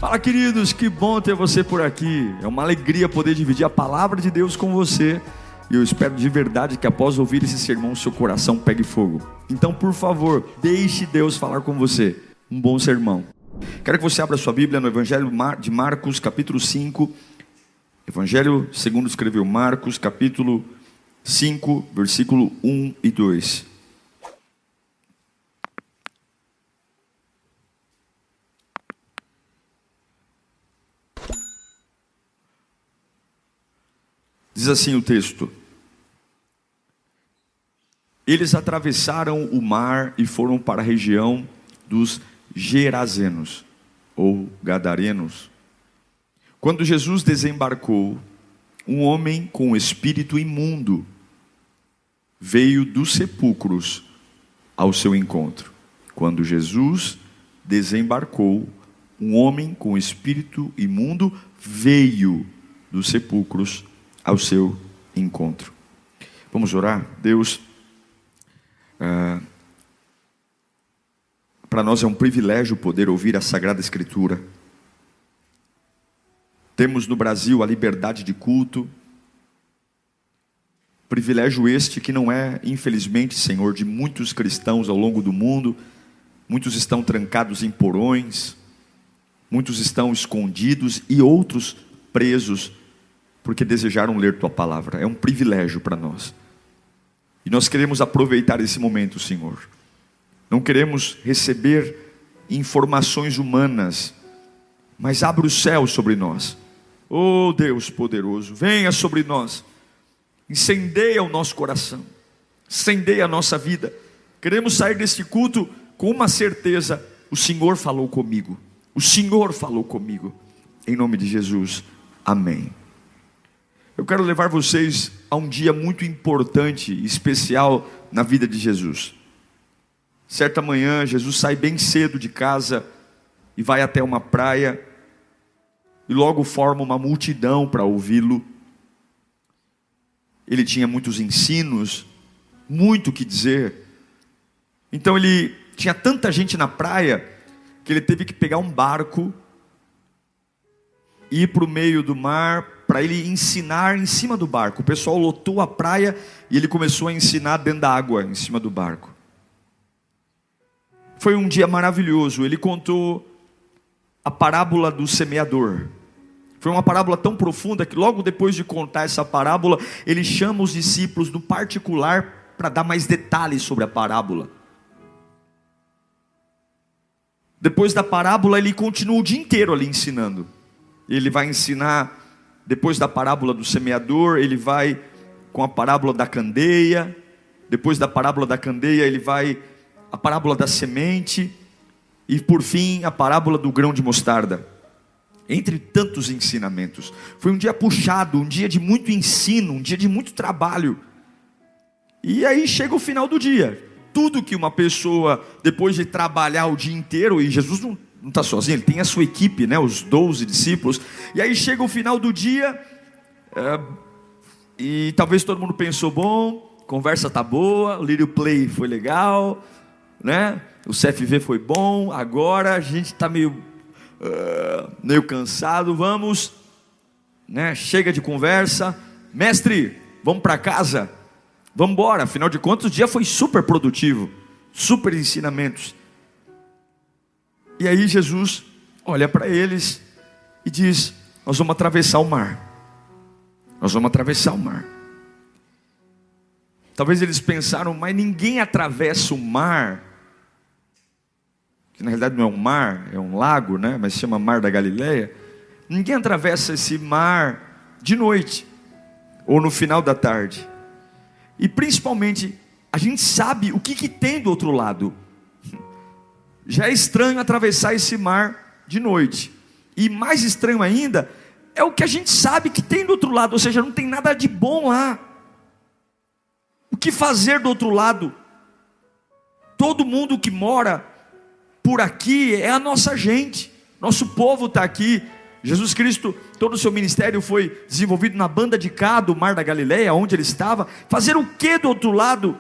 Fala, queridos, que bom ter você por aqui. É uma alegria poder dividir a palavra de Deus com você. E eu espero de verdade que após ouvir esse sermão, seu coração pegue fogo. Então, por favor, deixe Deus falar com você. Um bom sermão. Quero que você abra sua Bíblia no Evangelho de Marcos, capítulo 5. Evangelho segundo escreveu Marcos, capítulo 5, versículo 1 e 2. Diz assim o texto: eles atravessaram o mar e foram para a região dos Gerazenos, ou Gadarenos. Quando Jesus desembarcou, um homem com espírito imundo veio dos sepulcros ao seu encontro. Quando Jesus desembarcou, um homem com espírito imundo veio dos sepulcros ao seu encontro. Vamos orar? Deus, para nós é um privilégio poder ouvir a Sagrada Escritura. Temos no Brasil a liberdade de culto, privilégio este que não é, infelizmente, Senhor, de muitos cristãos ao longo do mundo. Muitos estão trancados em porões, muitos estão escondidos e outros presos porque desejaram ler Tua palavra. É um privilégio para nós. E nós queremos aproveitar esse momento, Senhor. Não queremos receber informações humanas, mas abra o céu sobre nós. Oh Deus poderoso, venha sobre nós. Incendeia o nosso coração. Incendeia a nossa vida. Queremos sair deste culto com uma certeza: o Senhor falou comigo. O Senhor falou comigo. Em nome de Jesus, amém. Eu quero levar vocês a um dia muito importante e especial na vida de Jesus. Certa manhã, Jesus sai bem cedo de casa e vai até uma praia, e logo forma uma multidão para ouvi-lo. Ele tinha muitos ensinos, muito o que dizer. Então ele tinha tanta gente na praia, que ele teve que pegar um barco, ir para o meio do mar, para ele ensinar em cima do barco. O pessoal lotou a praia e ele começou a ensinar dentro da água, em cima do barco. Foi um dia maravilhoso. Ele contou a parábola do semeador. Foi uma parábola tão profunda que logo depois de contar essa parábola, ele chama os discípulos no particular para dar mais detalhes sobre a parábola. Depois da parábola, ele continua o dia inteiro ali ensinando. Ele vai ensinar, depois da parábola do semeador, ele vai com a parábola da candeia. Depois da parábola da candeia, ele vai a parábola da semente. E por fim, a parábola do grão de mostarda. Entre tantos ensinamentos. Foi um dia puxado, um dia de muito ensino, um dia de muito trabalho. E aí chega o final do dia. Tudo que uma pessoa, depois de trabalhar o dia inteiro, e Jesus não está sozinho, ele tem a sua equipe, né, os 12 discípulos. E aí chega o final do dia, e talvez todo mundo pensou: bom, conversa tá boa, o Lírio Play foi legal, né? O CFV foi bom, agora a gente está meio cansado, vamos, né? Chega de conversa, mestre, vamos para casa, vamos embora. Afinal de contas, o dia foi super produtivo, super ensinamentos. E aí Jesus olha para eles e diz: nós vamos atravessar o mar. Nós vamos atravessar o mar. Talvez eles pensaram: mas ninguém atravessa o mar, que na realidade não é um mar, é um lago, né? Mas se chama Mar da Galileia. Ninguém atravessa esse mar de noite ou no final da tarde. E principalmente, a gente sabe o que tem do outro lado. Já é estranho atravessar esse mar de noite. E mais estranho ainda é o que a gente sabe que tem do outro lado. Ou seja, não tem nada de bom lá. O que fazer do outro lado? Todo mundo que mora por aqui é a nossa gente. Nosso povo está aqui. Jesus Cristo, todo o seu ministério foi desenvolvido na banda de cá do Mar da Galileia, onde ele estava. Fazer o que do outro lado?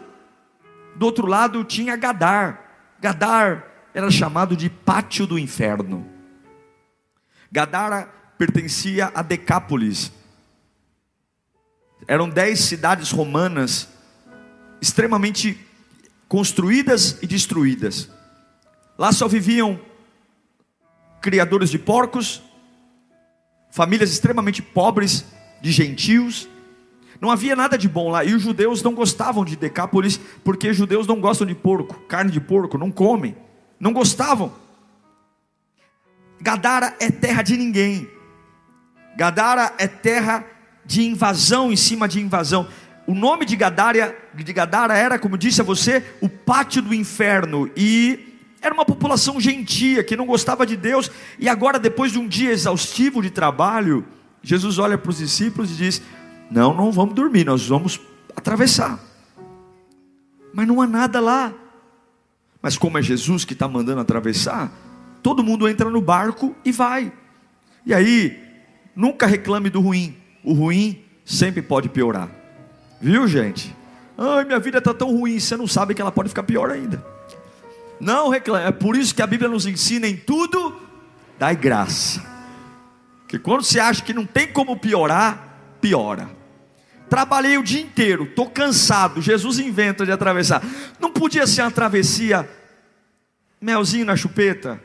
Do outro lado tinha Gadar. Gadar era chamado de pátio do inferno. Gadara pertencia a Decápolis. Eram 10 cidades romanas, extremamente construídas e destruídas. Lá só viviam criadores de porcos, famílias extremamente pobres, de gentios. Não havia nada de bom lá. E os judeus não gostavam de Decápolis, porque os judeus não gostam de porco, carne de porco, não comem, não gostavam. Gadara é terra de ninguém. Gadara é terra de invasão em cima de invasão. O nome de Gadara era, como disse a você, o pátio do inferno. E era uma população gentia, que não gostava de Deus. E agora, depois de um dia exaustivo de trabalho, Jesus olha para os discípulos e diz: não vamos dormir, nós vamos atravessar. Mas não há nada lá. Mas como é Jesus que está mandando atravessar, todo mundo entra no barco e vai. E aí, nunca reclame do ruim. O ruim sempre pode piorar. Viu, gente? Ai, minha vida está tão ruim. Você não sabe que ela pode ficar pior ainda. Não reclame. É por isso que a Bíblia nos ensina: em tudo dai graça. Porque quando você acha que não tem como piorar, piora. Trabalhei o dia inteiro, estou cansado. Jesus inventa de atravessar. Não podia ser uma travessia melzinho na chupeta?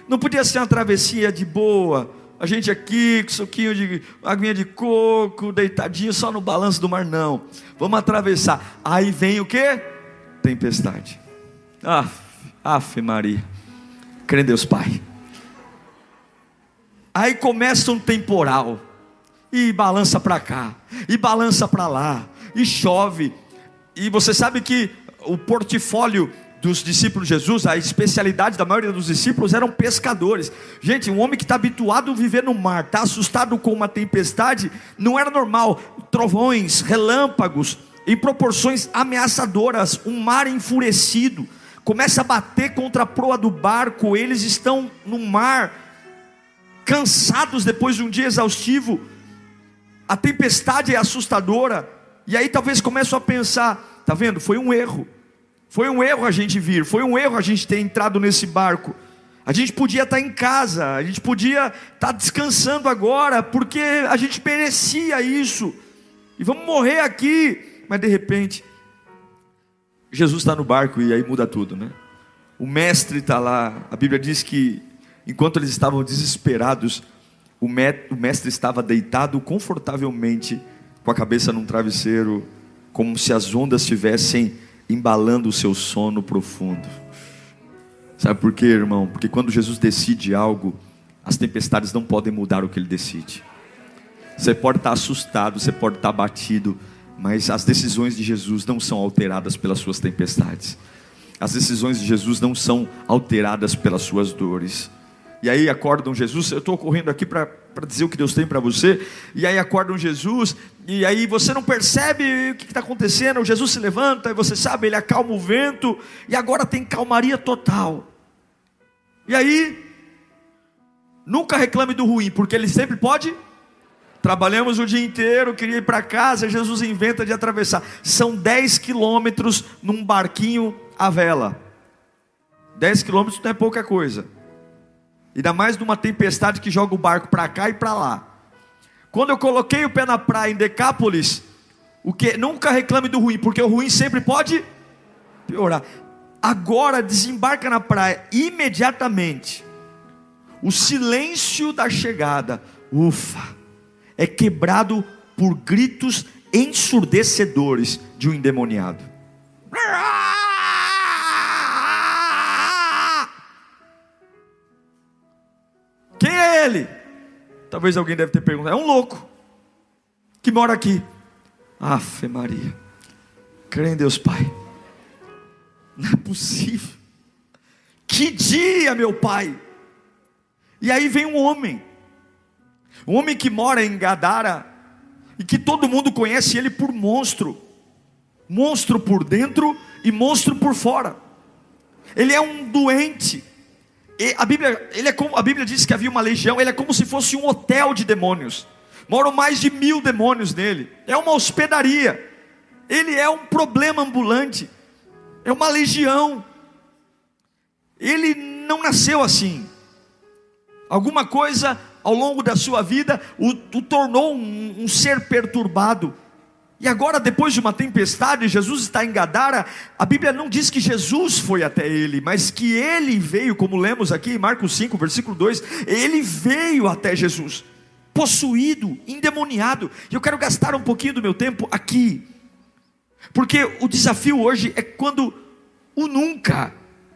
Não podia ser uma travessia de boa? A gente aqui com suquinho de aguinha de coco, deitadinho só no balanço do mar? Não. Vamos atravessar. Aí vem o quê? Tempestade. Afe Maria. Crê em Deus Pai. Aí começa um temporal. E balança para cá, e balança para lá, e chove. E você sabe que o portfólio dos discípulos de Jesus, a especialidade da maioria dos discípulos eram pescadores. Gente, um homem que está habituado a viver no mar, está assustado com uma tempestade, não era normal. Trovões, relâmpagos, em proporções ameaçadoras, um mar enfurecido, começa a bater contra a proa do barco. Eles estão no mar, cansados depois de um dia exaustivo. A tempestade é assustadora. E aí talvez começam a pensar: está vendo? Foi um erro. Foi um erro a gente vir. Foi um erro a gente ter entrado nesse barco. A gente podia estar em casa. A gente podia estar descansando agora, porque a gente merecia isso. E vamos morrer aqui. Mas de repente, Jesus está no barco e aí muda tudo, né? O mestre está lá. A Bíblia diz que enquanto eles estavam desesperados, o mestre estava deitado confortavelmente, com a cabeça num travesseiro, como se as ondas estivessem embalando o seu sono profundo. Sabe por quê, irmão? Porque quando Jesus decide algo, as tempestades não podem mudar o que Ele decide. Você pode estar assustado, você pode estar abatido, mas as decisões de Jesus não são alteradas pelas suas tempestades. As decisões de Jesus não são alteradas pelas suas dores. E aí acordam Jesus. Eu estou correndo aqui para dizer o que Deus tem para você. E aí acordam Jesus, e aí você não percebe o que está acontecendo. Jesus se levanta, e você sabe, Ele acalma o vento, e agora tem calmaria total. E aí, nunca reclame do ruim, porque Ele sempre pode. Trabalhamos o dia inteiro, queria ir para casa, Jesus inventa de atravessar. São 10 quilômetros num barquinho à vela. 10 quilômetros não é pouca coisa. Ainda mais numa tempestade que joga o barco para cá e para lá. Quando eu coloquei o pé na praia em Decápolis, nunca reclame do ruim, porque o ruim sempre pode piorar. Agora desembarca na praia imediatamente. O silêncio da chegada, é quebrado por gritos ensurdecedores de um endemoniado. Quem é ele? Talvez alguém deve ter perguntado. É um louco que mora aqui. Ave Maria. Crê em Deus Pai. Não é possível. Que dia, meu pai. E aí vem um homem que mora em Gadara, e que todo mundo conhece ele por monstro por dentro e monstro por fora. Ele é um doente. A Bíblia diz que havia uma legião. Ele é como se fosse um hotel de demônios. Moram mais de 1000 demônios nele. É uma hospedaria. Ele é um problema ambulante. É uma legião. Ele não nasceu assim. Alguma coisa ao longo da sua vida, o tornou um ser perturbado. E agora, depois de uma tempestade, Jesus está em Gadara. A Bíblia não diz que Jesus foi até ele, mas que ele veio, como lemos aqui em Marcos 5, versículo 2, ele veio até Jesus, possuído, endemoniado. E eu quero gastar um pouquinho do meu tempo aqui, porque o desafio hoje é quando o nunca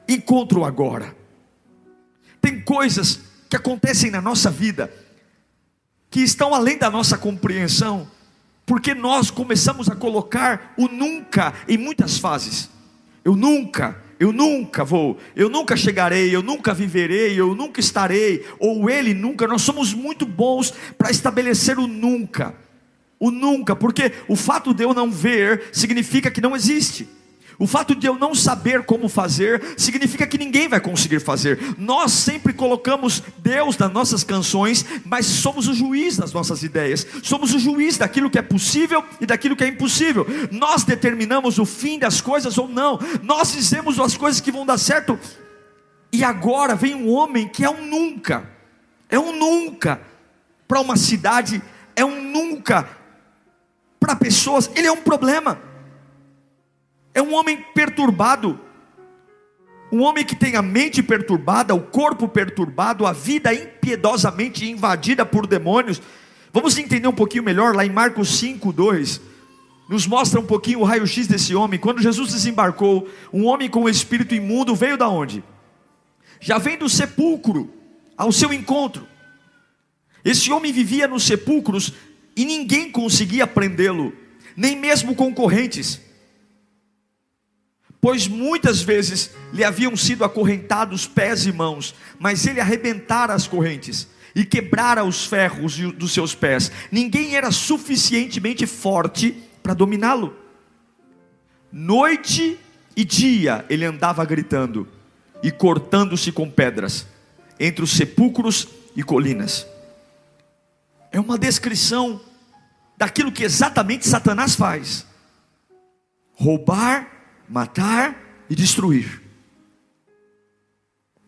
encontra o agora. Tem coisas que acontecem na nossa vida, que estão além da nossa compreensão, porque nós começamos a colocar o nunca em muitas fases. Eu nunca vou, eu nunca chegarei, eu nunca viverei, eu nunca estarei, ou ele nunca. Nós somos muito bons para estabelecer o nunca, porque o fato de eu não ver, significa que não existe. O fato de eu não saber como fazer, significa que ninguém vai conseguir fazer. Nós sempre colocamos Deus nas nossas canções, mas somos o juiz das nossas ideias. Somos o juiz daquilo que é possível e daquilo que é impossível. Nós determinamos o fim das coisas ou não. Nós dizemos as coisas que vão dar certo. E agora vem um homem que é um nunca. É um nunca para uma cidade, é um nunca para pessoas. Ele é um problema. É um homem perturbado, um homem que tem a mente perturbada, o corpo perturbado, a vida impiedosamente invadida por demônios. Vamos entender um pouquinho melhor, lá em Marcos 5, 2, nos mostra um pouquinho o raio-x desse homem. Quando Jesus desembarcou, um homem com o espírito imundo veio da onde? Já vem do sepulcro, ao seu encontro. Esse homem vivia nos sepulcros e ninguém conseguia prendê-lo, nem mesmo concorrentes, pois muitas vezes lhe haviam sido acorrentados pés e mãos, mas ele arrebentara as correntes e quebrara os ferros dos seus pés. Ninguém era suficientemente forte para dominá-lo. Noite e dia ele andava gritando e cortando-se com pedras entre os sepulcros e colinas. É uma descrição daquilo que exatamente Satanás faz: roubar, matar e destruir.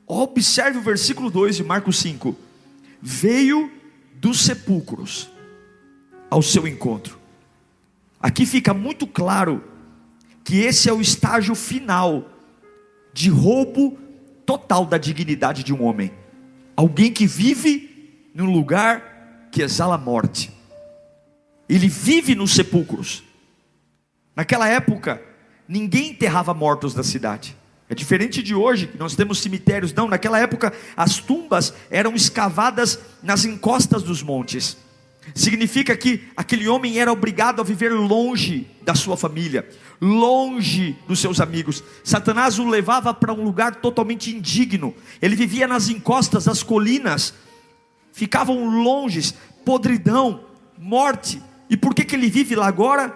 Observe o versículo 2 de Marcos 5. Veio dos sepulcros ao seu encontro. Aqui fica muito claro que esse é o estágio final de roubo total da dignidade de um homem. Alguém que vive num lugar que exala morte. Ele vive nos sepulcros. Naquela época, ninguém enterrava mortos da cidade. É diferente de hoje, que nós temos cemitérios. Não, naquela época as tumbas eram escavadas nas encostas dos montes. Significa que aquele homem era obrigado a viver longe da sua família, longe dos seus amigos. Satanás o levava para um lugar totalmente indigno. Ele vivia nas encostas das colinas, ficavam longes, podridão, morte. E por que ele vive lá agora?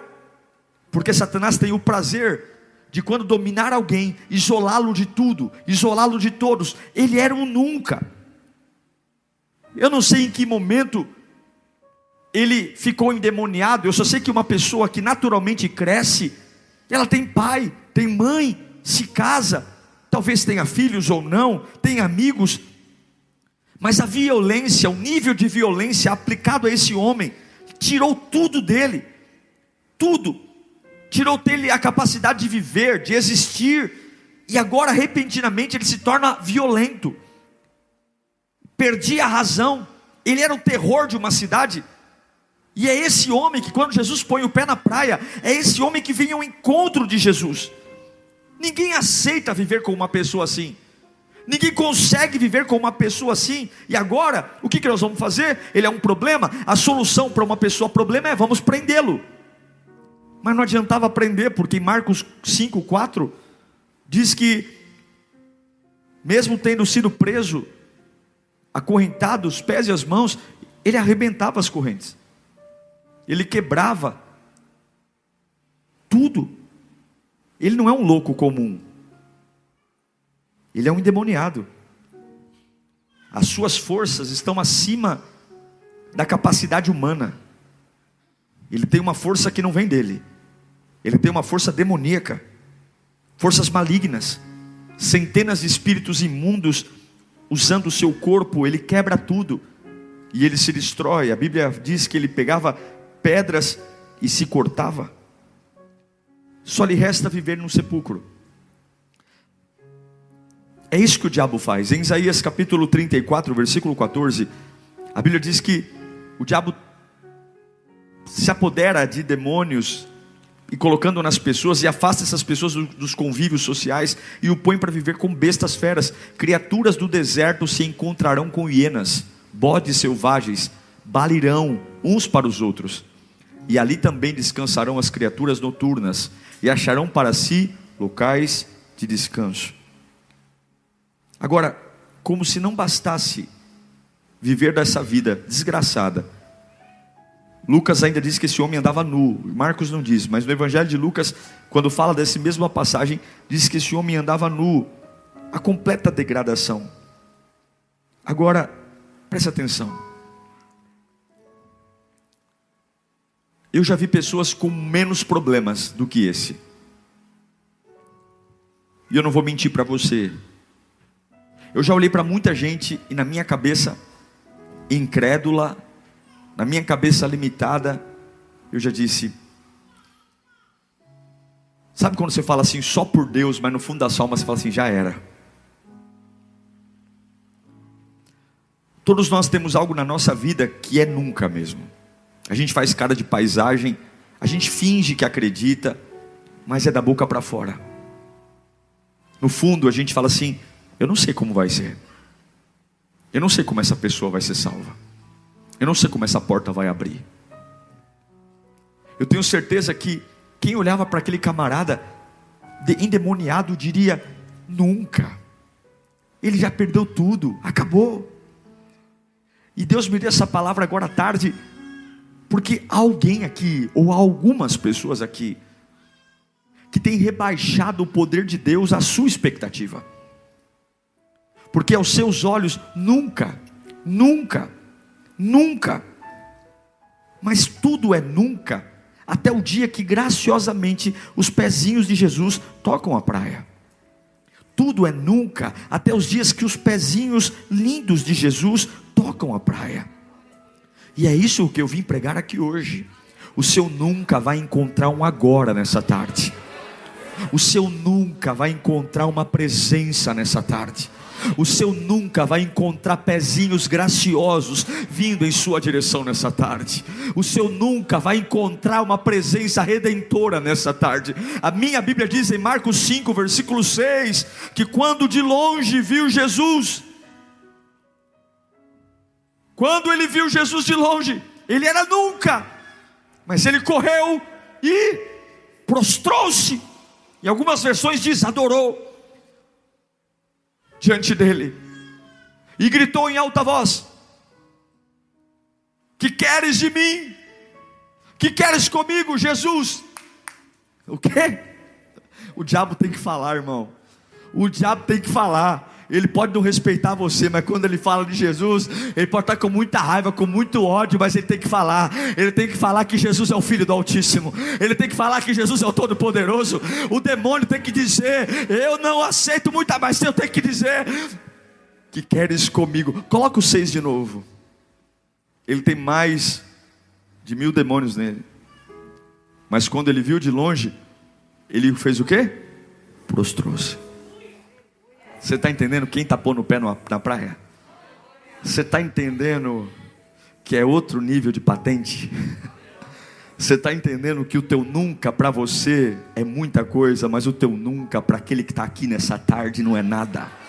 Porque Satanás tem o prazer de, quando dominar alguém, isolá-lo de tudo, isolá-lo de todos. Ele era um nunca. Eu não sei em que momento ele ficou endemoniado. Eu só sei que uma pessoa que naturalmente cresce, ela tem pai, tem mãe, se casa, talvez tenha filhos ou não, tem amigos, mas a violência, o nível de violência aplicado a esse homem, tirou tudo dele, tudo. Tirou dele a capacidade de viver, de existir, e agora repentinamente ele se torna violento. Perdia a razão. Ele era o terror de uma cidade. E é esse homem que, quando Jesus põe o pé na praia, é esse homem que vem ao encontro de Jesus. Ninguém aceita viver com uma pessoa assim. Ninguém consegue viver com uma pessoa assim. E agora, o que nós vamos fazer? Ele é um problema. A solução para uma pessoa problema é: vamos prendê-lo. Mas não adiantava prender, porque em Marcos 5, 4 diz que, mesmo tendo sido preso, acorrentado os pés e as mãos, ele arrebentava as correntes, ele quebrava tudo. Ele não é um louco comum, ele é um endemoniado. As suas forças estão acima da capacidade humana. Ele tem uma força que não vem dele. Ele tem uma força demoníaca, forças malignas, centenas de espíritos imundos usando o seu corpo. Ele quebra tudo. e ele se destrói. A Bíblia diz que ele pegava pedras e se cortava. Só lhe resta viver num sepulcro. É isso que o diabo faz. Em Isaías capítulo 34, versículo 14, a Bíblia diz que o diabo se apodera de demônios e colocando nas pessoas, e afasta essas pessoas dos convívios sociais, e o põe para viver com bestas feras. Criaturas do deserto se encontrarão com hienas, bodes selvagens balirão uns para os outros, e ali também descansarão as criaturas noturnas, e acharão para si locais de descanso. Agora, como se não bastasse viver dessa vida desgraçada, Lucas ainda diz que esse homem andava nu. Marcos não diz, mas no Evangelho de Lucas, quando fala dessa mesma passagem, diz que esse homem andava nu. A completa degradação. Agora, preste atenção. Eu já vi pessoas com menos problemas do que esse. E eu não vou mentir para você. Eu já olhei para muita gente e na minha cabeça incrédula, na minha cabeça limitada, eu já disse: sabe quando você fala assim, só por Deus, mas no fundo da sua alma você fala assim, já era. Todos nós temos algo na nossa vida que é nunca mesmo. A gente faz cara de paisagem, a gente finge que acredita, mas é da boca para fora. No fundo a gente fala assim, eu não sei como vai ser. Eu não sei como essa pessoa vai ser salva. Eu não sei como essa porta vai abrir. Eu tenho certeza que quem olhava para aquele camarada endemoniado diria, nunca. Ele já perdeu tudo, acabou. E Deus me deu essa palavra agora à tarde, porque há alguém aqui, ou há algumas pessoas aqui, que tem rebaixado o poder de Deus à sua expectativa. Porque aos seus olhos, nunca, mas tudo é nunca, até o dia que graciosamente os pezinhos de Jesus tocam a praia. Tudo é nunca, até os dias que os pezinhos lindos de Jesus tocam a praia. E é isso que eu vim pregar aqui hoje. O seu nunca vai encontrar um agora nessa tarde. O seu nunca vai encontrar uma presença nessa tarde. O seu nunca vai encontrar pezinhos graciosos vindo em sua direção nessa tarde. O seu nunca vai encontrar uma presença redentora nessa tarde. A minha Bíblia diz em Marcos 5, versículo 6, que quando de longe viu Jesus, quando ele viu Jesus de longe, ele era nunca, mas ele correu e prostrou-se. Em algumas versões diz adorou diante dele, e gritou em alta voz: que queres de mim? Que queres comigo, Jesus? O quê? O diabo tem que falar, irmão. O diabo tem que falar. Ele pode não respeitar você, mas quando ele fala de Jesus, ele pode estar com muita raiva, com muito ódio, mas ele tem que falar. Ele tem que falar que Jesus é o Filho do Altíssimo. Ele tem que falar que Jesus é o Todo-Poderoso. O demônio tem que dizer: eu não aceito muita, mas eu tenho que dizer que queres comigo. Coloca o 6 de novo. Ele tem mais de 1000 demônios nele. Mas quando ele viu de longe, ele fez o quê? Prostrou-se. Você está entendendo quem está pondo o pé na praia? Você está entendendo que é outro nível de patente? Você está entendendo que o teu nunca para você é muita coisa, mas o teu nunca para aquele que está aqui nessa tarde não é nada.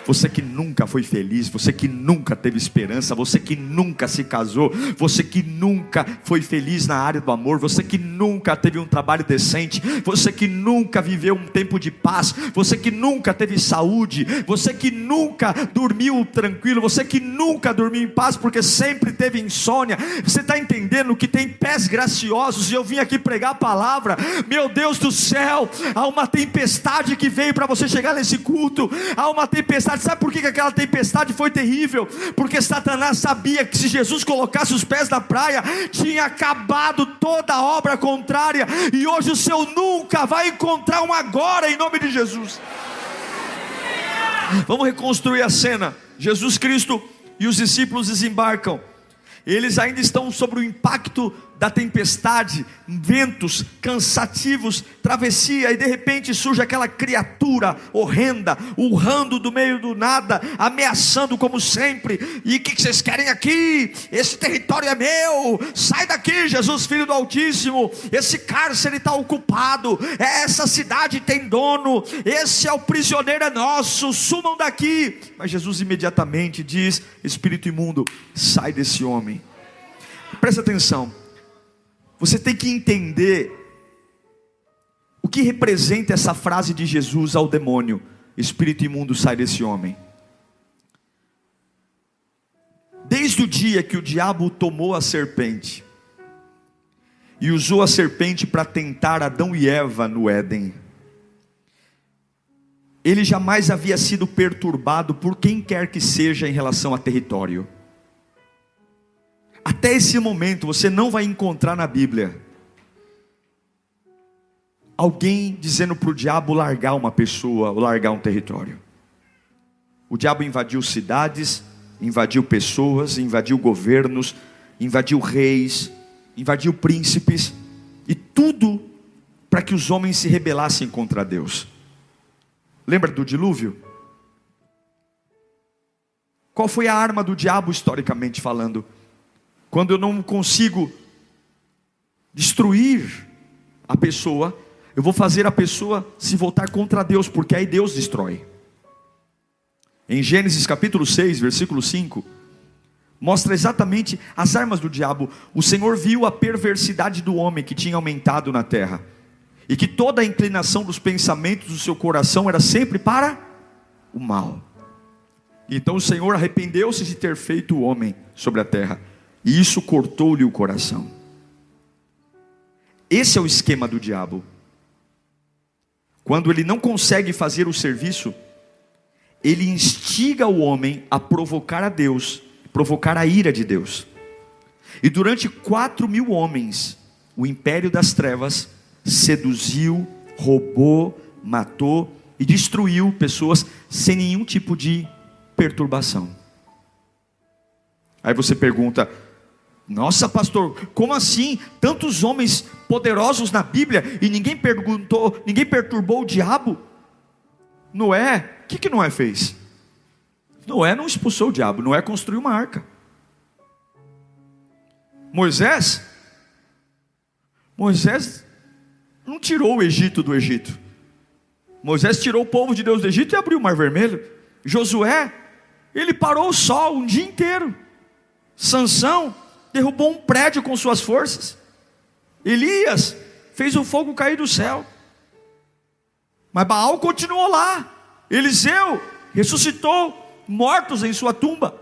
Você que nunca foi feliz, você que nunca teve esperança, você que nunca se casou, você que nunca foi feliz na área do amor, você que nunca teve um trabalho decente, você que nunca viveu um tempo de paz, você que nunca teve saúde, você que nunca dormiu tranquilo, você que nunca dormiu em paz porque sempre teve insônia. Você está entendendo que tem pés graciosos? E eu vim aqui pregar a palavra. Meu Deus do céu, há uma tempestade que veio para você chegar nesse culto. Há uma tempestade. Sabe por que aquela tempestade foi terrível? Porque Satanás sabia que se Jesus colocasse os pés na praia, tinha acabado toda a obra contrária. E hoje o seu nunca vai encontrar um agora, em nome de Jesus. Vamos reconstruir a cena. Jesus Cristo e os discípulos desembarcam. eles ainda estão sob o impacto da tempestade, ventos cansativos, travessia, e de repente surge aquela criatura horrenda, urrando do meio do nada, ameaçando como sempre. E o que vocês querem aqui? Esse território é meu, sai daqui, Jesus, filho do Altíssimo, esse cárcere está ocupado, essa cidade tem dono, esse é o prisioneiro, é nosso, sumam daqui. Mas Jesus imediatamente diz: espírito imundo, sai desse homem. Presta atenção, você tem que entender o que representa essa frase de Jesus ao demônio: espírito imundo, sai desse homem. Desde o dia que o diabo tomou a serpente e usou a serpente para tentar Adão e Eva no Éden, ele jamais havia sido perturbado por quem quer que seja em relação a território. Até esse momento você não vai encontrar na Bíblia alguém dizendo para o diabo largar uma pessoa ou largar um território. O diabo invadiu cidades, invadiu pessoas, invadiu governos, invadiu reis, invadiu príncipes, e tudo para que os homens se rebelassem contra Deus. Lembra do dilúvio? Qual foi a arma do diabo historicamente falando? Quando eu não consigo destruir a pessoa, eu vou fazer a pessoa se voltar contra Deus, porque aí Deus destrói. Em Gênesis capítulo 6, versículo 5, mostra exatamente as armas do diabo. O Senhor viu a perversidade do homem que tinha aumentado na terra, e que toda a inclinação dos pensamentos do seu coração era sempre para o mal. Então o Senhor arrependeu-se de ter feito o homem sobre a terra, e isso cortou-lhe o coração. Esse é o esquema do diabo. Quando ele não consegue fazer o serviço, ele instiga o homem a provocar a Deus, provocar a ira de Deus. E durante 4.000 homens, o império das trevas seduziu, roubou, matou e destruiu pessoas sem nenhum tipo de perturbação. Aí você pergunta: nossa, pastor, como assim? Tantos homens poderosos na Bíblia e ninguém perturbou o diabo? Noé, o que Noé fez? Noé não expulsou o diabo, Noé construiu uma arca. Moisés não tirou o Egito do Egito. Moisés tirou o povo de Deus do Egito e abriu o Mar Vermelho. Josué, ele parou o sol um dia inteiro. Sansão derrubou um prédio com suas forças. Elias fez o fogo cair do céu. Mas Baal continuou lá. Eliseu ressuscitou mortos em sua tumba.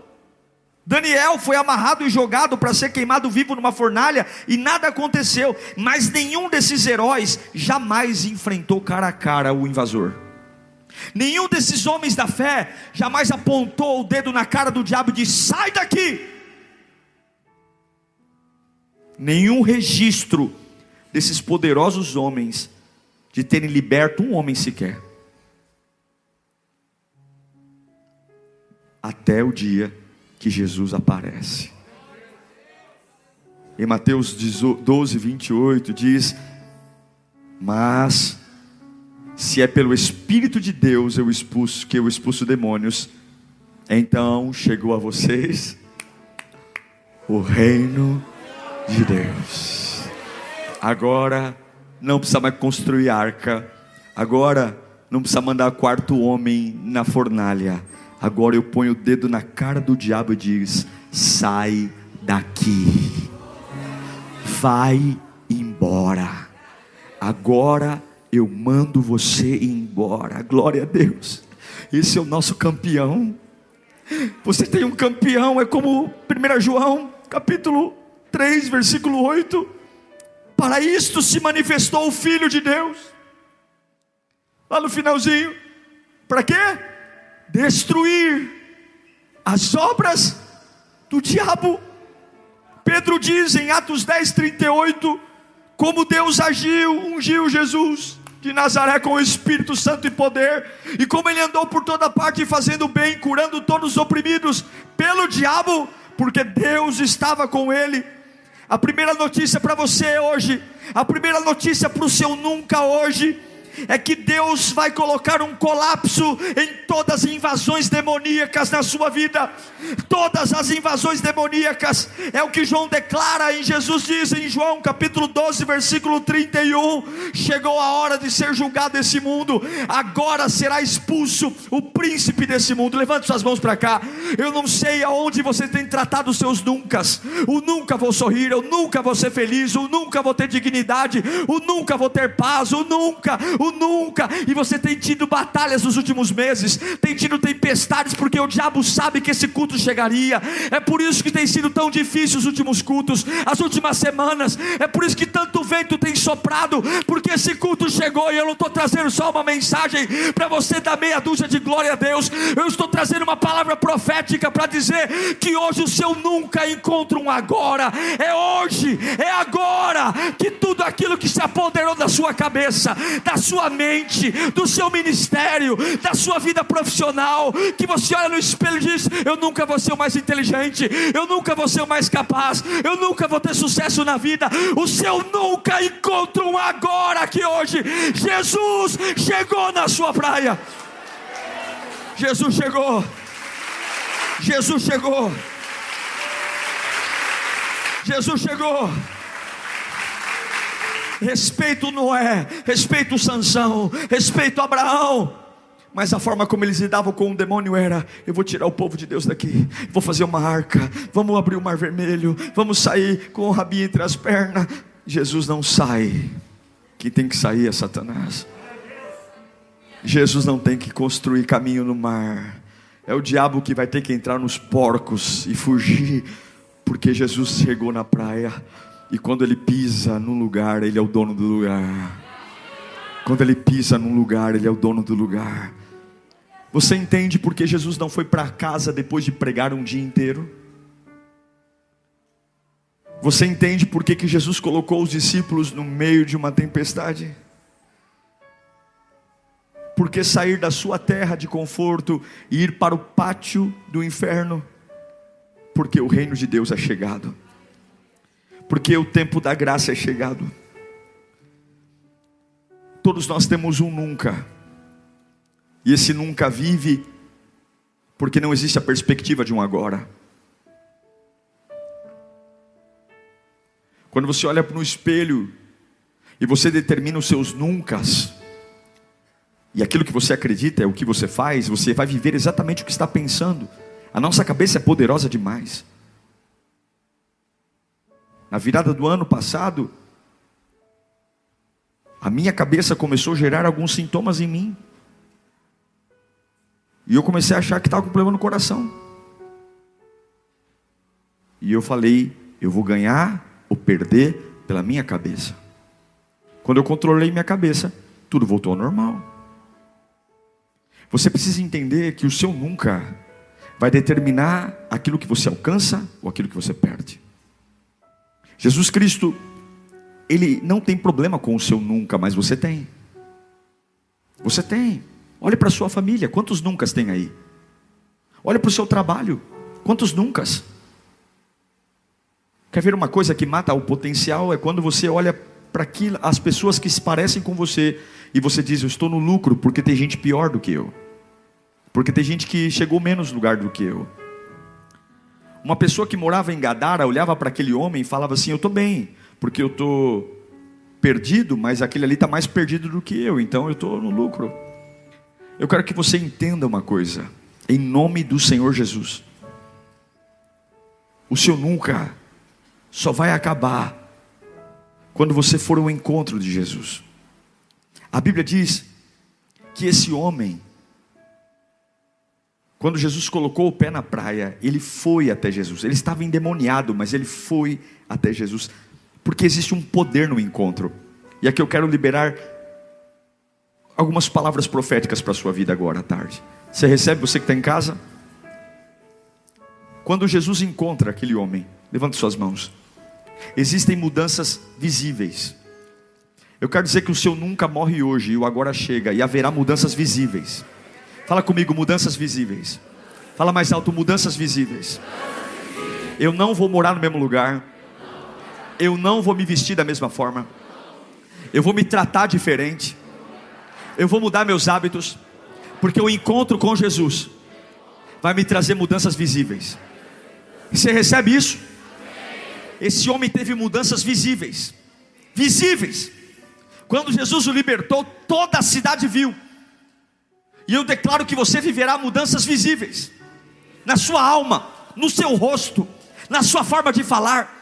Daniel foi amarrado e jogado para ser queimado vivo numa fornalha e nada aconteceu. Mas nenhum desses heróis jamais enfrentou cara a cara o invasor. Nenhum desses homens da fé jamais apontou o dedo na cara do diabo e disse: sai daqui. Nenhum registro desses poderosos homens de terem liberto um homem sequer. Até o dia que Jesus aparece. Em Mateus 12, 28 diz: mas se é pelo Espírito de Deus que eu expulso demônios, então chegou a vocês o reino de Deus. Agora não precisa mais construir arca, agora não precisa mandar quarto homem na fornalha. Agora eu ponho o dedo na cara do diabo e diz: sai daqui, vai embora. Agora eu mando você ir embora. Glória a Deus. Esse é o nosso campeão. Você tem um campeão. É como 1 João capítulo 3 versículo 8: para isto se manifestou o Filho de Deus. Lá no finalzinho, para quê? Destruir as obras do diabo. Pedro diz em Atos 10, 38, como Deus ungiu Jesus de Nazaré com o Espírito Santo e poder, e como ele andou por toda parte fazendo bem, curando todos os oprimidos pelo diabo, porque Deus estava com ele. A primeira notícia para você hoje, a primeira notícia para o seu nunca hoje, é que Deus vai colocar um colapso em todas as invasões demoníacas na sua vida. Todas as invasões demoníacas, é o que João declara, em Jesus diz em João capítulo 12 versículo 31, chegou a hora de ser julgado esse mundo, agora será expulso o príncipe desse mundo. Levante suas mãos para cá. Eu não sei aonde você tem tratado os seus nuncas. O nunca vou sorrir, eu nunca vou ser feliz, o nunca vou ter dignidade, o nunca vou ter paz, o nunca, e você tem tido batalhas nos últimos meses, tem tido tempestades, porque o diabo sabe que esse culto chegaria. É por isso que tem sido tão difícil os últimos cultos, as últimas semanas. É por isso que tanto vento tem soprado, porque esse culto chegou. E eu não estou trazendo só uma mensagem para você dar meia dúzia de glória a Deus, eu estou trazendo uma palavra profética para dizer que hoje o seu nunca encontra um agora. É hoje, é agora, que tudo aquilo que se apoderou da sua cabeça, da sua mente, do seu ministério, da sua vida profissional, que você olha no espelho e diz: eu nunca vou ser o mais inteligente, eu nunca vou ser o mais capaz, eu nunca vou ter sucesso na vida. O seu nunca encontra um agora, que hoje Jesus chegou na sua praia. Jesus chegou. Jesus chegou. Jesus chegou. Respeito Noé, respeito Sansão, respeito Abraão, mas a forma como eles lidavam com o demônio era: eu vou tirar o povo de Deus daqui, vou fazer uma arca, vamos abrir o mar vermelho, vamos sair com o rabinho entre as pernas. Jesus não sai, quem tem que sair é Satanás. Jesus não tem que construir caminho no mar, é o diabo que vai ter que entrar nos porcos e fugir, porque Jesus chegou na praia. E quando ele pisa num lugar, ele é o dono do lugar. Quando ele pisa num lugar, ele é o dono do lugar. Você entende porque Jesus não foi para casa depois de pregar um dia inteiro? Você entende por que Jesus colocou os discípulos no meio de uma tempestade? Porque sair da sua terra de conforto e ir para o pátio do inferno? Porque o reino de Deus é chegado. Porque o tempo da graça é chegado. Todos nós temos um nunca. E esse nunca vive porque não existe a perspectiva de um agora. Quando você olha para o espelho e você determina os seus nuncas, e aquilo que você acredita é o que você faz, você vai viver exatamente o que está pensando. A nossa cabeça é poderosa demais. Na virada do ano passado, a minha cabeça começou a gerar alguns sintomas em mim. E eu comecei a achar que estava com problema no coração. E eu falei: eu vou ganhar ou perder pela minha cabeça. Quando eu controlei minha cabeça, tudo voltou ao normal. Você precisa entender que o seu nunca vai determinar aquilo que você alcança ou aquilo que você perde. Jesus Cristo, Ele não tem problema com o seu nunca, mas você tem. Você tem. Olhe para a sua família, quantos nuncas tem aí? Olhe para o seu trabalho, quantos nuncas? Quer ver uma coisa que mata o potencial? É quando você olha para as pessoas que se parecem com você e você diz: eu estou no lucro porque tem gente pior do que eu, porque tem gente que chegou menos lugar do que eu. Uma pessoa que morava em Gadara olhava para aquele homem e falava assim: eu estou bem, porque eu estou perdido, mas aquele ali está mais perdido do que eu, então eu estou no lucro. Eu quero que você entenda uma coisa, em nome do Senhor Jesus. O seu nunca só vai acabar quando você for ao encontro de Jesus. A Bíblia diz que esse homem, quando Jesus colocou o pé na praia, ele foi até Jesus. Ele estava endemoniado, mas ele foi até Jesus, porque existe um poder no encontro. E aqui eu quero liberar algumas palavras proféticas para a sua vida agora à tarde. Você recebe, você que está em casa? Quando Jesus encontra aquele homem, levante suas mãos. Existem mudanças visíveis. Eu quero dizer que o seu nunca morre hoje, e o agora chega, e haverá mudanças visíveis. Fala comigo: mudanças visíveis. Fala mais alto: mudanças visíveis. Eu não vou morar no mesmo lugar. Eu não vou me vestir da mesma forma. Eu vou me tratar diferente. Eu vou mudar meus hábitos, porque o encontro com Jesus vai me trazer mudanças visíveis. Você recebe isso? Esse homem teve mudanças visíveis. Visíveis. Quando Jesus o libertou, toda a cidade viu. E eu declaro que você viverá mudanças visíveis. Na sua alma, no seu rosto, na sua forma de falar.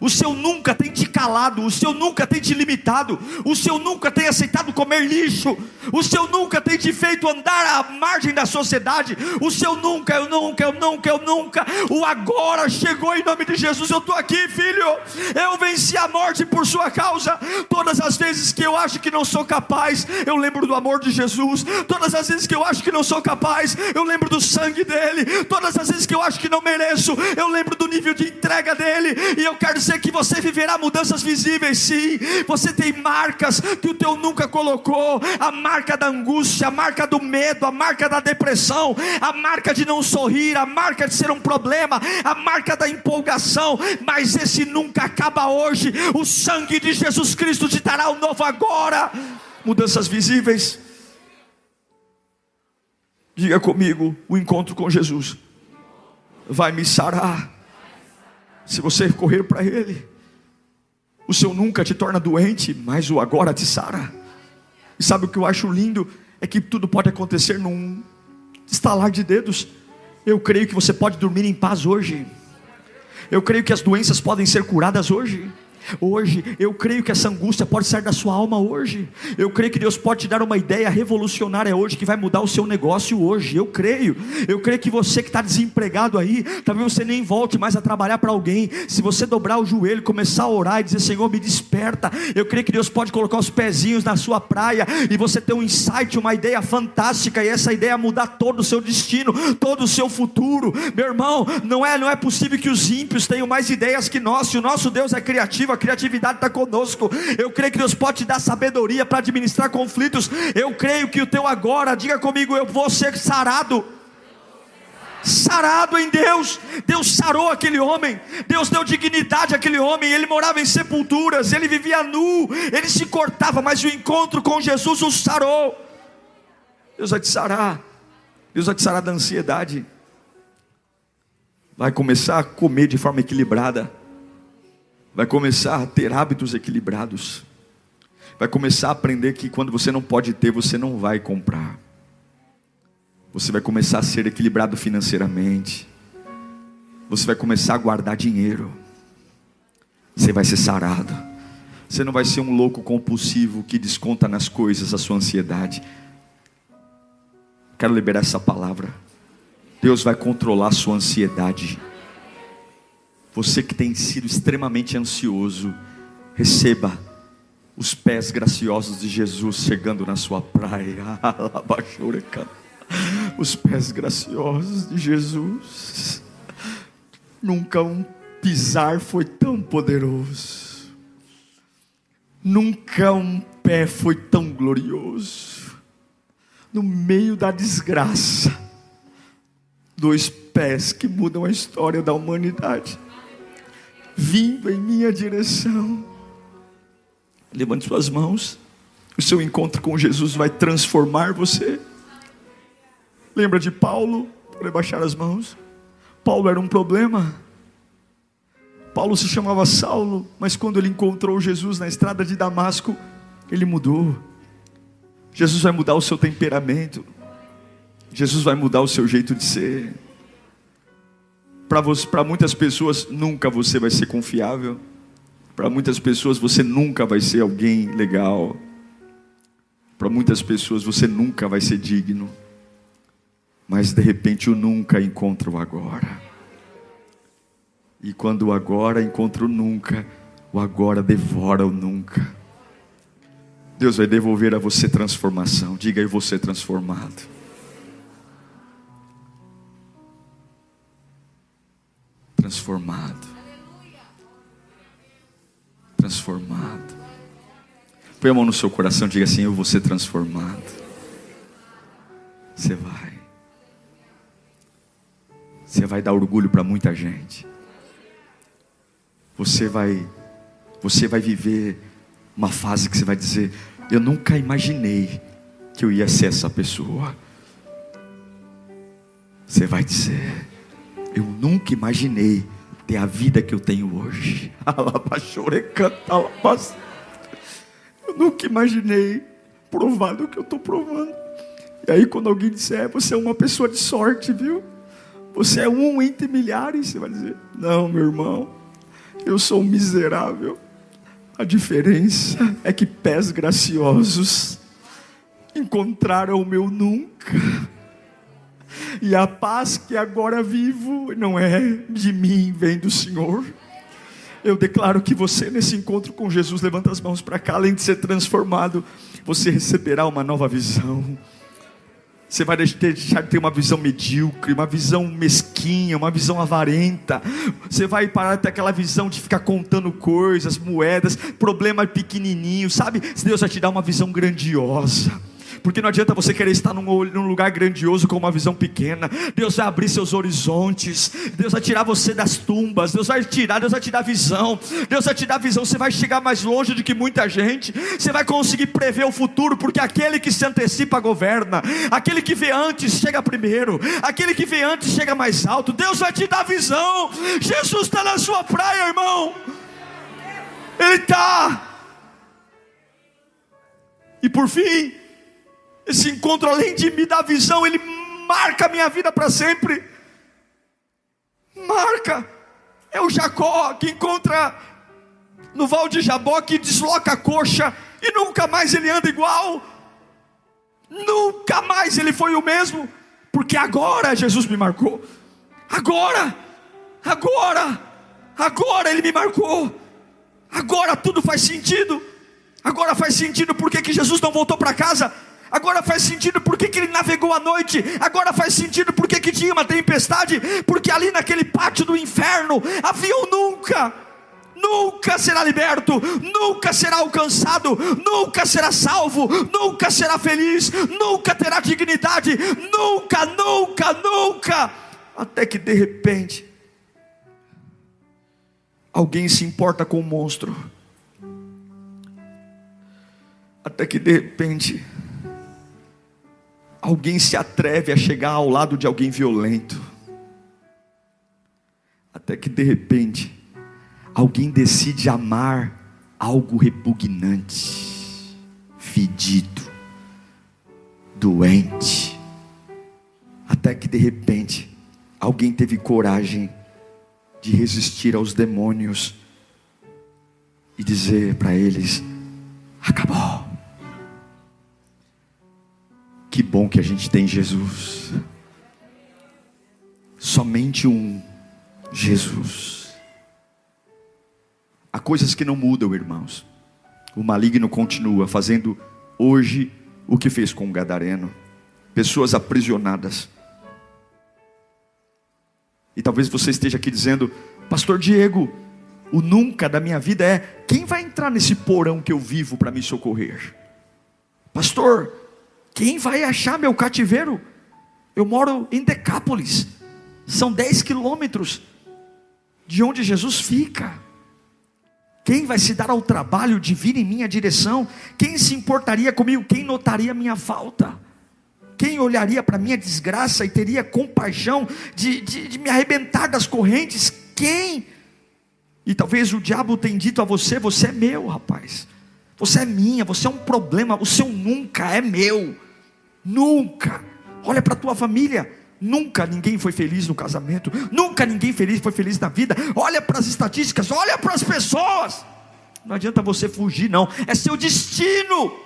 O seu nunca tem te calado, o seu nunca tem te limitado, o seu nunca tem aceitado comer lixo, o seu nunca tem te feito andar à margem da sociedade, o seu nunca, eu nunca, o agora chegou em nome de Jesus. Eu estou aqui, filho, eu venci a morte por sua causa. Todas as vezes que eu acho que não sou capaz, eu lembro do amor de Jesus. Todas as vezes que eu acho que não sou capaz, eu lembro do sangue dele. Todas as vezes que eu acho que não mereço, eu lembro do nível de entrega dele. E eu quero dizer que você viverá mudanças visíveis, sim. Você tem marcas que o teu nunca colocou. A marca da angústia, a marca do medo, a marca da depressão, a marca de não sorrir, a marca de ser um problema, a marca da empolgação. Mas esse nunca acaba hoje. O sangue de Jesus Cristo te dará um novo agora. Mudanças visíveis. Diga comigo: o encontro com Jesus vai me sarar. Se você correr para Ele, o seu nunca te torna doente, mas o agora te sara. E sabe o que eu acho lindo? É que tudo pode acontecer num estalar de dedos. Eu creio que você pode dormir em paz hoje. Eu creio que as doenças podem ser curadas hoje. Hoje, eu creio que essa angústia pode sair da sua alma hoje. Eu creio que Deus pode te dar uma ideia revolucionária hoje, que vai mudar o seu negócio hoje. Eu creio que você que está desempregado aí, talvez você nem volte mais a trabalhar para alguém. Se você dobrar o joelho, começar a orar e dizer: Senhor, me desperta. Eu creio que Deus pode colocar os pezinhos na sua praia, e você ter um insight, uma ideia fantástica, e essa ideia mudar todo o seu destino, todo o seu futuro. Meu irmão, não é possível que os ímpios tenham mais ideias que nós. Se o nosso Deus é criativo, a criatividade está conosco. Eu creio que Deus pode te dar sabedoria para administrar conflitos. Eu creio que o teu agora, diga comigo: eu vou ser sarado. Sarado em Deus. Deus sarou aquele homem. Deus deu dignidade àquele homem. Ele morava em sepulturas, ele vivia nu, ele se cortava, mas o encontro com Jesus o sarou. Deus vai te sarar. Deus vai te sarar da ansiedade. Vai começar a comer de forma equilibrada. Vai começar a ter hábitos equilibrados. Vai começar a aprender que quando você não pode ter, você não vai comprar. Você vai começar a ser equilibrado financeiramente. Você vai começar a guardar dinheiro. Você vai ser sarado. Você não vai ser um louco compulsivo que desconta nas coisas a sua ansiedade. Quero liberar essa palavra. Deus vai controlar a sua ansiedade. Você que tem sido extremamente ansioso, receba os pés graciosos de Jesus chegando na sua praia. Os pés graciosos de Jesus. Nunca um pisar foi tão poderoso. Nunca um pé foi tão glorioso. No meio da desgraça, 2 pés que mudam a história da humanidade, vindo em minha direção. Levante suas mãos. O seu encontro com Jesus vai transformar você. Lembra de Paulo? Pode baixar as mãos. Paulo era um problema. Paulo se chamava Saulo, mas quando ele encontrou Jesus na estrada de Damasco, ele mudou. Jesus vai mudar o seu temperamento. Jesus vai mudar o seu jeito de ser. Para muitas pessoas, nunca você vai ser confiável. Para muitas pessoas, você nunca vai ser alguém legal. Para muitas pessoas, você nunca vai ser digno. Mas de repente, o nunca encontra o agora. E quando o agora encontra o agora devora o nunca. Deus vai devolver a você transformação. Diga: eu vou ser transformado. Transformado. Transformado. Põe a mão no seu coração e diga assim: eu vou ser transformado. Você vai dar orgulho para muita gente. você vai viver uma fase que você vai dizer: eu nunca imaginei que eu ia ser essa pessoa. Você vai dizer: eu nunca imaginei ter a vida que eu tenho hoje. Eu nunca imaginei provar do que eu estou provando. E aí quando alguém disser: você é uma pessoa de sorte, viu? Você é um entre milhares. Você vai dizer: não, meu irmão, eu sou um miserável. A diferença é que pés graciosos encontraram o meu nunca. E a paz que agora vivo não é de mim, vem do Senhor. Eu declaro que você, nesse encontro com Jesus, levanta as mãos para cá, além de ser transformado, você receberá uma nova visão. Você vai deixar de ter uma visão medíocre, uma visão mesquinha, uma visão avarenta. Você vai parar de ter aquela visão de ficar contando coisas, moedas, problemas pequenininhos, sabe? Deus vai te dar uma visão grandiosa. Porque não adianta você querer estar num lugar grandioso com uma visão pequena. Deus vai abrir seus horizontes. Deus vai tirar você das tumbas. Deus vai te dar visão. Deus vai te dar visão. Você vai chegar mais longe do que muita gente. Você vai conseguir prever o futuro, porque aquele que se antecipa governa. Aquele que vê antes chega primeiro. Aquele que vê antes chega mais alto. Deus vai te dar visão. Jesus está na sua praia, irmão. Ele está. E por fim, esse encontro, além de me dar visão, ele marca a minha vida para sempre. Marca. É o Jacó que encontra no Val de Jaboque, desloca a coxa e nunca mais ele anda igual. Nunca mais ele foi o mesmo, porque agora Jesus me marcou. Agora ele me marcou. Agora tudo faz sentido. Agora faz sentido porque que Jesus não voltou para casa. Agora faz sentido porque que ele navegou à noite. Agora faz sentido porque que tinha uma tempestade. Porque ali naquele pátio do inferno havia um nunca será liberto, nunca será alcançado, nunca será salvo, nunca será feliz, nunca terá dignidade, nunca, até que de repente alguém se importa com o monstro. Até que de repente alguém se atreve a chegar ao lado de alguém violento. Até que de repente alguém decide amar algo repugnante, fedido, doente. Até que de repente alguém teve coragem de resistir aos demônios e dizer para eles: acabou. Que bom que a gente tem Jesus. Somente um Jesus. Há coisas que não mudam, irmãos. O maligno continua fazendo hoje o que fez com o gadareno. Pessoas aprisionadas. E talvez você esteja aqui dizendo: pastor Diego, o nunca da minha vida é: quem vai entrar nesse porão que eu vivo para me socorrer? Pastor, quem vai achar meu cativeiro? Eu moro em Decápolis. São 10 quilômetros de onde Jesus fica. Quem vai se dar ao trabalho de vir em minha direção? Quem se importaria comigo? Quem notaria minha falta? Quem olharia para minha desgraça e teria compaixão de me arrebentar das correntes? Quem? E talvez o diabo tenha dito a você: você é meu, rapaz. Você é minha, você é um problema. O seu nunca é meu. Nunca. Olha para a tua família. Nunca ninguém foi feliz no casamento. Nunca ninguém foi feliz na vida. Olha para as estatísticas. Olha para as pessoas. Não adianta você fugir, não. É seu destino.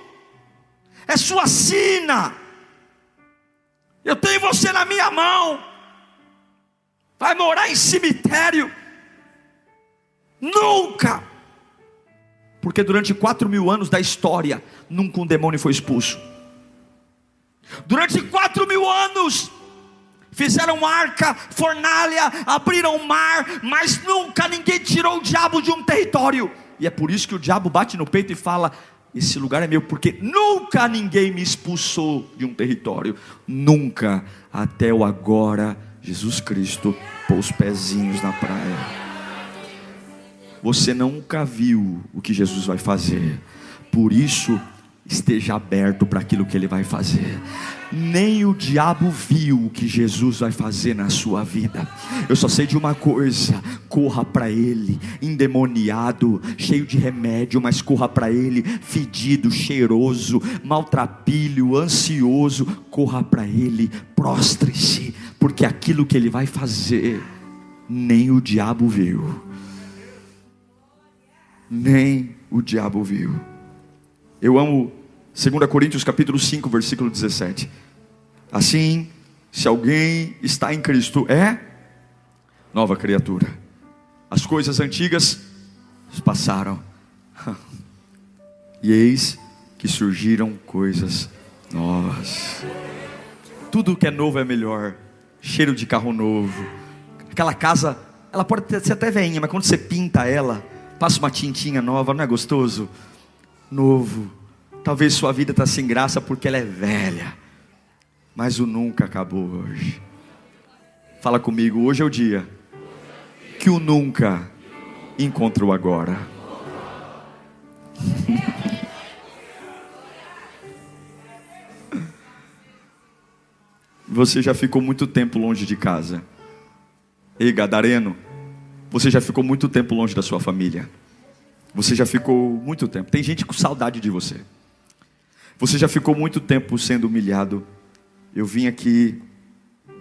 É sua sina. Eu tenho você na minha mão. Vai morar em cemitério. Nunca. Porque durante 4.000 anos da história, nunca um demônio foi expulso. Durante 4.000 anos fizeram arca, fornalha, abriram o mar, mas nunca ninguém tirou o diabo de um território. E é por isso que o diabo bate no peito e fala: esse lugar é meu, porque nunca ninguém me expulsou de um território. Nunca, até o agora Jesus Cristo pôs os pezinhos na praia. Você nunca viu o que Jesus vai fazer. Por isso, esteja aberto para aquilo que Ele vai fazer. Nem o diabo viu o que Jesus vai fazer na sua vida. Eu só sei de uma coisa: corra para Ele, endemoniado, cheio de remédio, mas corra para Ele, fedido, cheiroso, maltrapilho, ansioso. Corra para Ele, prostre-se, porque aquilo que Ele vai fazer, nem o diabo viu. Nem o diabo viu. Eu amo 2 Coríntios capítulo 5, versículo 17. Assim, se alguém está em Cristo, é nova criatura. As coisas antigas passaram, e eis que surgiram coisas novas. Tudo que é novo é melhor. Cheiro de carro novo. Aquela casa, ela pode ser até velhinha, mas quando você pinta ela, passa uma tintinha nova, não é gostoso? Novo. Talvez sua vida está sem graça porque ela é velha, mas o nunca acabou hoje. Fala comigo, hoje é o dia que o nunca encontra o agora. Você já ficou muito tempo longe de casa. Ei, gadareno, você já ficou muito tempo longe da sua família. Você já ficou muito tempo. Tem gente com saudade de você. Você já ficou muito tempo sendo humilhado. Eu vim aqui.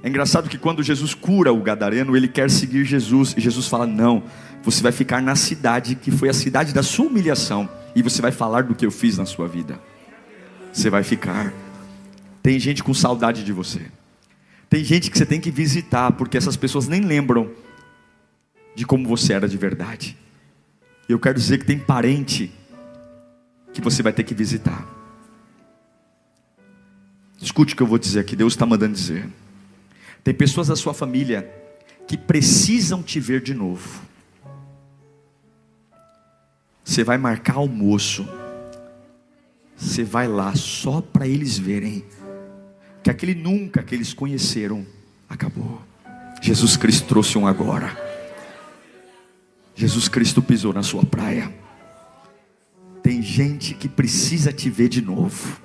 É engraçado que quando Jesus cura o gadareno, ele quer seguir Jesus. E Jesus fala: não, você vai ficar na cidade que foi a cidade da sua humilhação. E você vai falar do que eu fiz na sua vida. Você vai ficar. Tem gente com saudade de você. Tem gente que você tem que visitar, porque essas pessoas nem lembram de como você era de verdade. Eu quero dizer que tem parente que você vai ter que visitar. Escute o que eu vou dizer aqui, Deus está mandando dizer. Tem pessoas da sua família que precisam te ver de novo. Você vai marcar almoço. Você vai lá só para eles verem que aquele nunca que eles conheceram acabou. Jesus Cristo trouxe um agora. Jesus Cristo pisou na sua praia. Tem gente que precisa te ver de novo.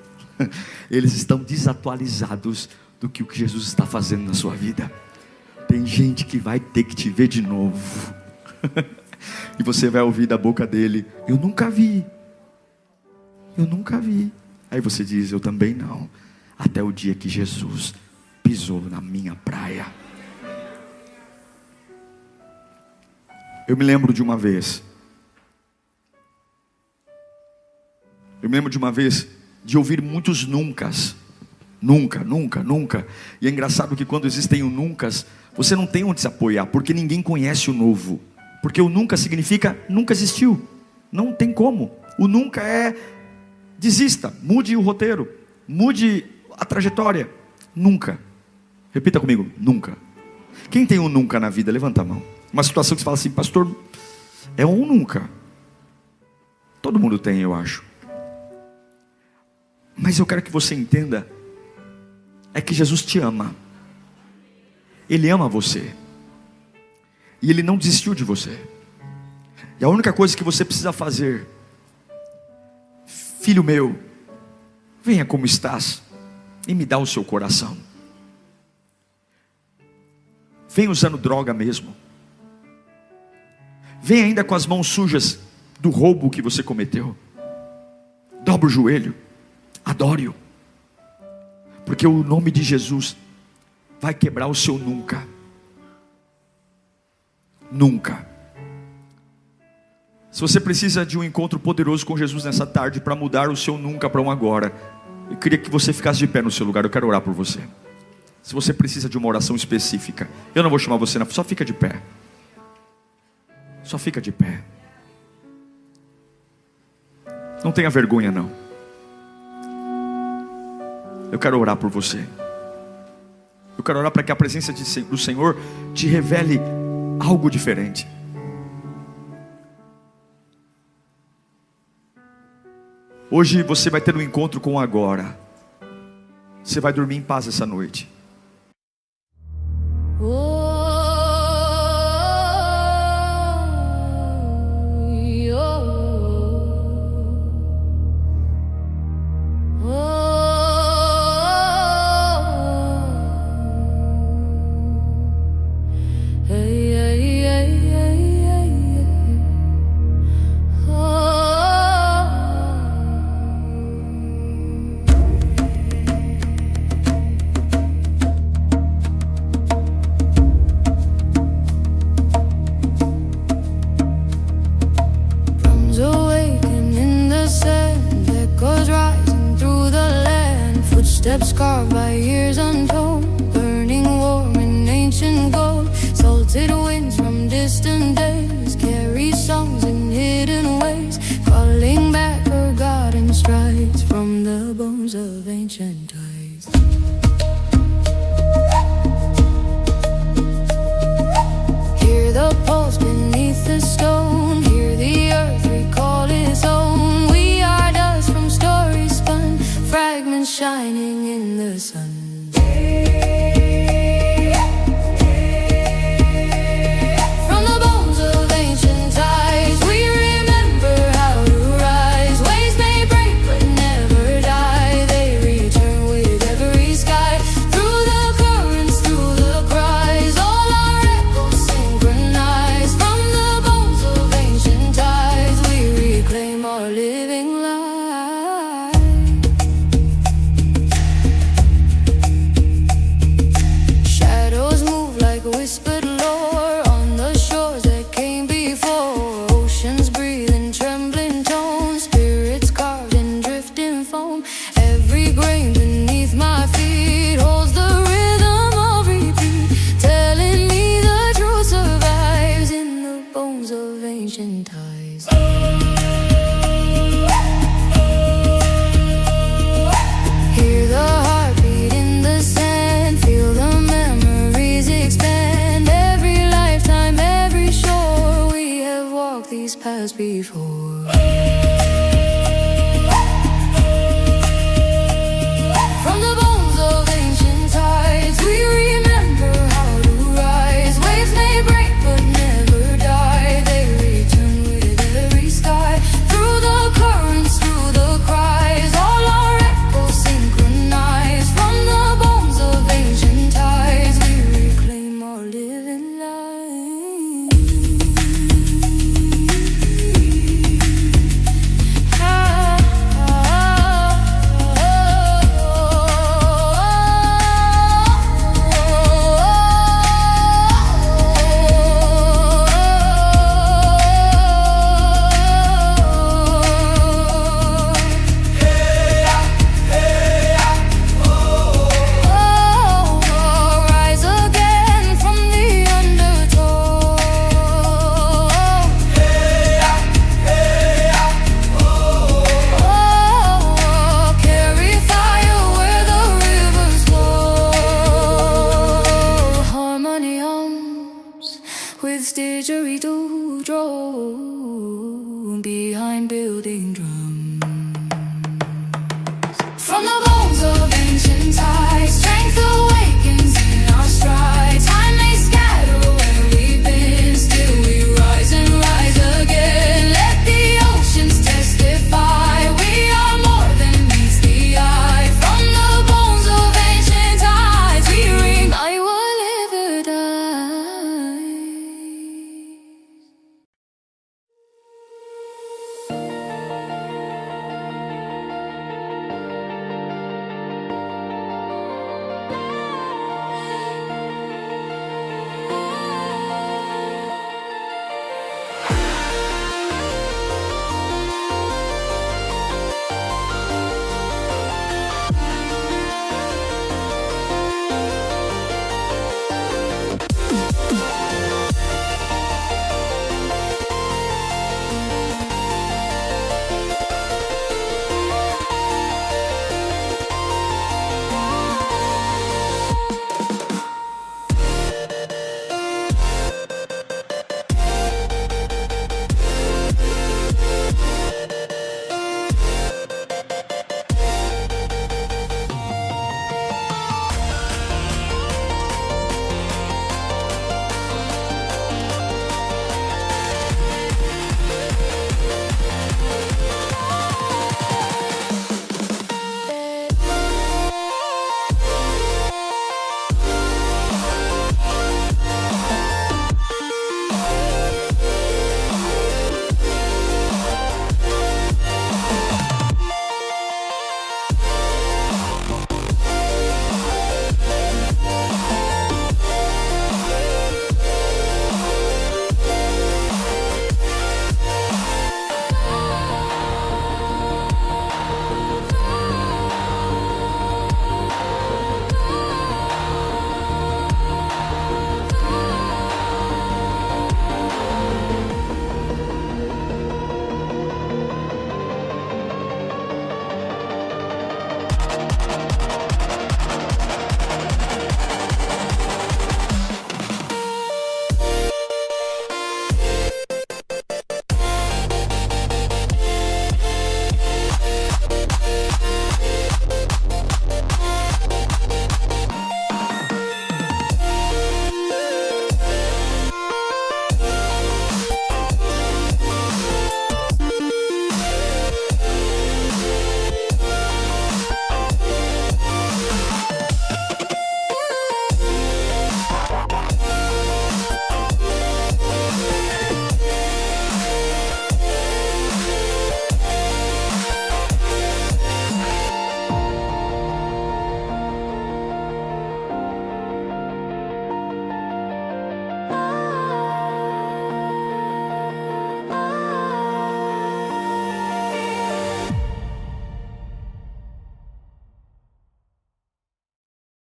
Eles estão desatualizados do que o que Jesus está fazendo na sua vida. Tem gente que vai ter que te ver de novo. E você vai ouvir da boca dele: eu nunca vi. Eu nunca vi. Aí você diz: eu também não. Até o dia que Jesus pisou na minha praia. Eu me lembro de uma vez. De ouvir muitos nuncas. Nunca, nunca, nunca. E é engraçado que quando existem o nuncas, você não tem onde se apoiar, porque ninguém conhece o novo. Porque o nunca significa nunca existiu. Não tem como. O nunca é: desista, mude o roteiro, mude a trajetória. Nunca. Repita comigo: nunca. Quem tem um nunca na vida? Levanta a mão. Uma situação que você fala assim: pastor, é um nunca. Todo mundo tem, eu acho. Mas eu quero que você entenda, é que Jesus te ama. Ele ama você. E Ele não desistiu de você. E a única coisa que você precisa fazer: filho meu, venha como estás e me dá o seu coração. Vem usando droga mesmo. Vem ainda com as mãos sujas do roubo que você cometeu. Dobra o joelho. Adore-o. Porque o nome de Jesus vai quebrar o seu nunca. Nunca. Se você precisa de um encontro poderoso com Jesus nessa tarde para mudar o seu nunca para um agora, eu queria que você ficasse de pé no seu lugar. Eu quero orar por você. Se você precisa de uma oração específica, eu não vou chamar você, só fica de pé. Só fica de pé. Não tenha vergonha não. Eu quero orar por você. Eu quero orar para que a presença do Senhor te revele algo diferente. Hoje você vai ter um encontro com o agora. Você vai dormir em paz essa noite. Footsteps carved by years untold, burning warm in ancient gold. Salted winds from distant days carry songs in hidden ways, calling back forgotten strides from the bones of ancient tides. Hear the pulse beneath the stone, hear the earth recall its own. We are dust from stories spun, fragments shining in the sun. From the bones of ancient tides, we remember how to rise. Waves may break but never die, they return with every sky. Through the currents, through the cries, all our echoes synchronize. From the bones of ancient tides, we reclaim our living life. Shadows move like whispered lore on the shores that came before. Oceans breathe in trembling tones, spirits carved in drifting foam. Every grain beneath my feet holds the rhythm of repeat, telling me the truth survives in the bones of ancient tides. Hear the heartbeat in the sand, feel the memories expand. Every lifetime, every shore, we have walked these paths before. From the bones of ancient tides, we remember how to rise. Waves may break but never die, they return with every sky. Through the currents, through the cries, all our echoes synchronize. From the bones of ancient tides, we reclaim our living life. Rise again from the undertow. Carry fire where the rivers flow. Harmony hums with didgeridoo drone behind building